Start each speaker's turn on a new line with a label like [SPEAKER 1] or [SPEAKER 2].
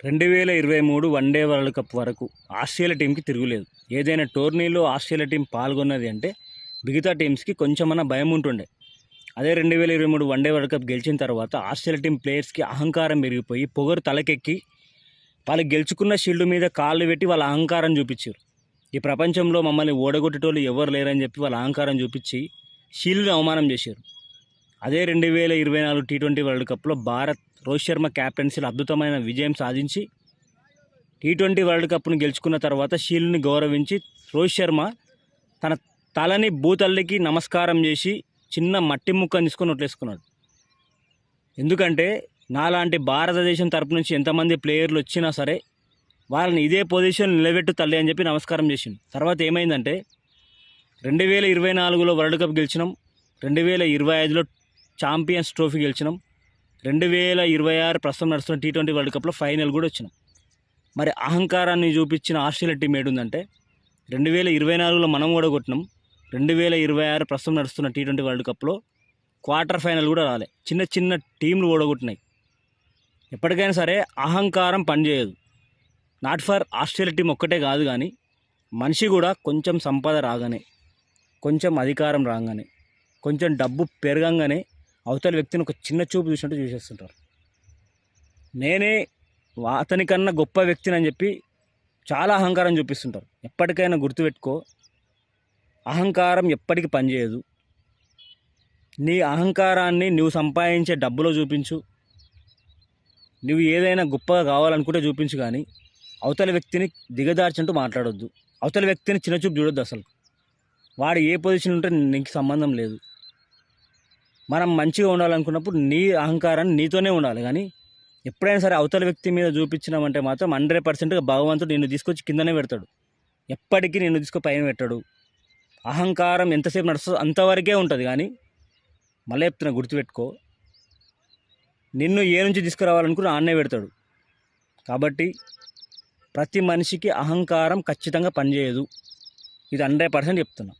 [SPEAKER 1] 2023 one day world cup వరకు Australia టీంకి తిరుగులేదు. ఏదైనా టోర్నీలో ఆస్ట్రేలియా టీం పాల్గొన్నది అంటే మిగతా టీమ్స్కి కొంచెమన్నా భయం ఉంటుండే. అదే 2023 వన్డే వరల్డ్ కప్ గెలిచిన తర్వాత ఆస్ట్రేలియా టీం ప్లేయర్స్కి అహంకారం పెరిగిపోయి పొగరు తలకెక్కి వాళ్ళు గెలుచుకున్న షీల్డ్ మీద కాళ్ళు పెట్టి వాళ్ళ అహంకారం చూపించారు. ఈ ప్రపంచంలో మమ్మల్ని ఓడగొట్టేటోళ్ళు ఎవరు లేరని చెప్పి వాళ్ళ అహంకారం చూపించి షీల్డ్ని అవమానం చేశారు. అదే 2024 టీ20 వరల్డ్ కప్లో భారత్ రోహిత్ శర్మ క్యాప్టెన్సీలో అద్భుతమైన విజయం సాధించి టీ20 వరల్డ్ కప్ను గెలుచుకున్న తర్వాత షీల్డ్ని గౌరవించి రోహిత్ శర్మ తన తలని భూతల్లికి నమస్కారం చేసి చిన్న మట్టి ముక్కని తీసుకొని వదిలేసుకున్నాడు. ఎందుకంటే నాలాంటి భారతదేశం తరపు నుంచి ఎంతమంది ప్లేయర్లు వచ్చినా సరే వాళ్ళని ఇదే పొజిషన్ నిలబెట్టు తల్లి అని చెప్పి నమస్కారం చేసిండు. తర్వాత ఏమైందంటే 2024లో వరల్డ్ కప్ గెలిచినాం, 2025లో ఛాంపియన్స్ ట్రోఫీ గెలిచినాం, 2026 ప్రస్తుతం నడుస్తున్న టీ20 వరల్డ్ కప్లో ఫైనల్ కూడా వచ్చినాం. మరి అహంకారాన్ని చూపించిన ఆస్ట్రేలియా టీం ఏంటంటే 2024లో మనం కూడా కొట్టినాం, 2026 ప్రస్తుతం నడుస్తున్న టీ20 వరల్డ్ కప్లో క్వార్టర్ ఫైనల్ కూడా రాలే. చిన్న చిన్న టీంలు ఓడగొట్టినాయి. ఎప్పటికైనా సరే అహంకారం పనిచేయదు. నాట్ ఫర్ ఆస్ట్రేలియా టీం ఒక్కటే కాదు, కానీ మనిషి కూడా కొంచెం సంపద రాగానే, కొంచెం అధికారం రాగానే, కొంచెం డబ్బు పెరగంగానే అవతల వ్యక్తిని ఒక చిన్న చూపు చూసినట్టు చూసేస్తుంటారు. నేనే అతనికన్నా గొప్ప వ్యక్తిని అని చెప్పి చాలా అహంకారం చూపిస్తుంటారు. ఎప్పటికైనా గుర్తుపెట్టుకో, అహంకారం ఎప్పటికీ పనిచేయదు. నీ అహంకారాన్ని నువ్వు సంపాదించే డబ్బులో చూపించు, నువ్వు ఏదైనా గొప్పగా కావాలనుకుంటే చూపించు, కానీ అవతల వ్యక్తిని దిగదార్చంటూ మాట్లాడొద్దు. అవతల వ్యక్తిని చిన్నచూపు చూడొద్దు. అసలు వాడు ఏ పొజిషన్ ఉంటే నీకు సంబంధం లేదు. మనం మంచిగా ఉండాలనుకున్నప్పుడు నీ అహంకారాన్ని నీతోనే ఉండాలి, కానీ ఎప్పుడైనా సరే అవతల వ్యక్తి మీద చూపించినామంటే మాత్రం 100%గా భగవంతుడు నిన్ను తీసుకొచ్చి కిందనే పెడతాడు. ఎప్పటికీ నిన్ను తీసుకొని పైన పెట్టాడు. అహంకారం ఎంతసేపు నడుస్తుందో అంతవరకే ఉంటుంది, కానీ మళ్ళీ చెప్తున్నా, గుర్తుపెట్టుకో, నిన్ను ఏ నుంచి తీసుకురావాలనుకుని ఆన్నే పెడతాడు. కాబట్టి ప్రతి మనిషికి అహంకారం ఖచ్చితంగా పనిచేయదు. ఇది 100% చెప్తున్నా.